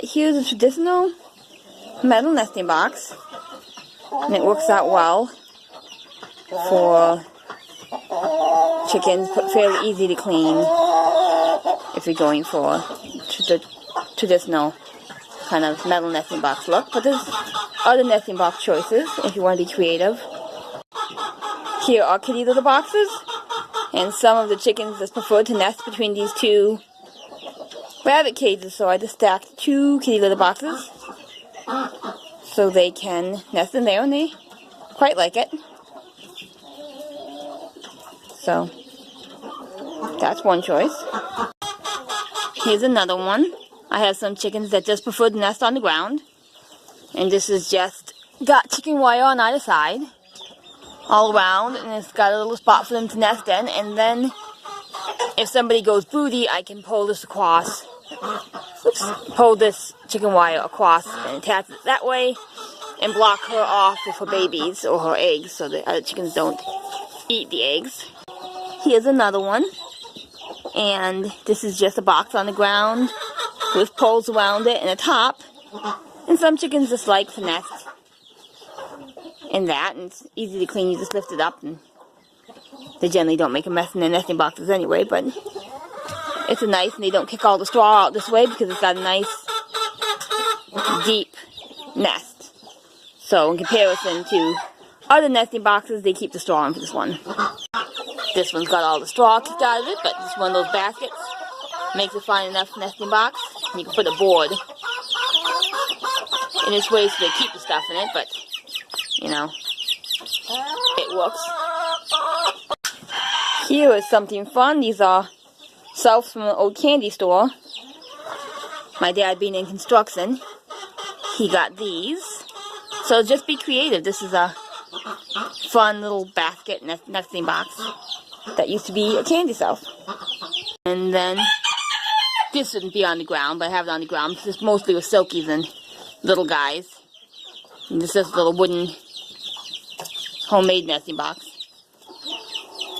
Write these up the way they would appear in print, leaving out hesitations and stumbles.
Alright, here's a traditional metal nesting box. And it works out well for chickens, but fairly easy to clean if you're going for the traditional kind of metal nesting box look. But there's other nesting box choices if you want to be creative. Here are kitty litter boxes, and some of the chickens just prefer to nest between these two rabbit cages, so I just stacked 2 kitty litter boxes so they can nest in there, and they quite like it. So that's one choice. Here's another one. I have some chickens that just prefer to nest on the ground, and this is just got chicken wire on either side all around, and it's got a little spot for them to nest in, and then if somebody goes broody, I can pull this across, pull this chicken wire across and attach it that way and block her off with her babies or her eggs so the other chickens don't eat the eggs. Here's another one, and this is just a box on the ground with poles around it and a top, and some chickens just like to nest in that, and it's easy to clean. You just lift it up, and they generally don't make a mess in their nesting boxes anyway, but it's a nice, and they don't kick all the straw out this way because it's got a nice deep nest. So in comparison to other nesting boxes, they keep the straw in for this one. This one's got all the straw kicked out of it, but it's one of those baskets. Makes a fine enough nesting box. And you can put a board in this way so they keep the stuff in it, but you know, it works. Here is something fun. These are selves from an old candy store. My dad being in construction, he got these. So just be creative. This is a fun little basket nesting box that used to be a candy self. And then this wouldn't be on the ground, but I have it on the ground because it's mostly with silkies and little guys. And this is a little wooden homemade nesting box,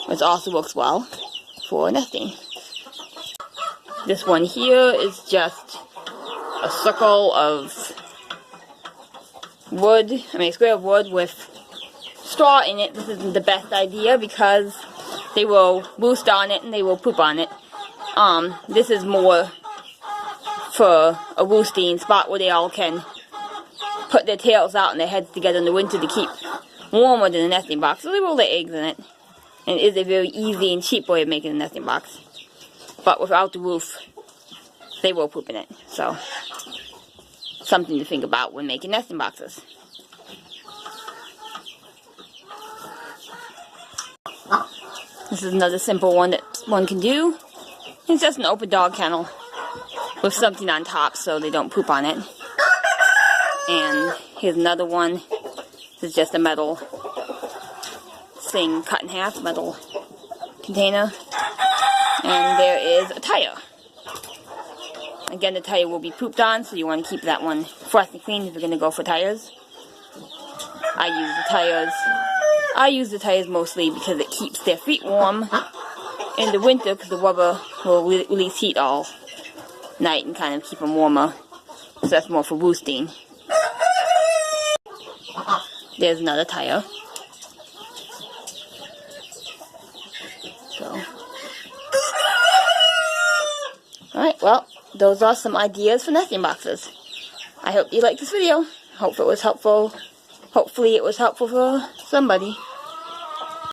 which also works well for nesting. This one here is just a circle of wood, a square of wood with straw in it. This isn't the best idea because they will roost on it and they will poop on it. This is more for a roosting spot where they all can put their tails out and their heads together in the winter to keep warmer than a nesting box. So they roll their eggs in it. And it is a very easy and cheap way of making a nesting box. But without the roof, they will poop in it. So, something to think about when making nesting boxes. This is another simple one that one can do. It's just an open dog kennel with something on top so they don't poop on it. And here's another one. This is just a metal thing cut in half, metal container. And there is a tire. Again, the tire will be pooped on, so you want to keep that one fresh and clean if you're going to go for tires. I use the tires mostly because it keeps their feet warm in the winter because the rubber will release heat all night and kind of keep them warmer. So that's more for roosting. There's another tire. So, alright, well, those are some ideas for nesting boxes. I hope you liked this video. Hope it was helpful. Hopefully it was helpful for somebody.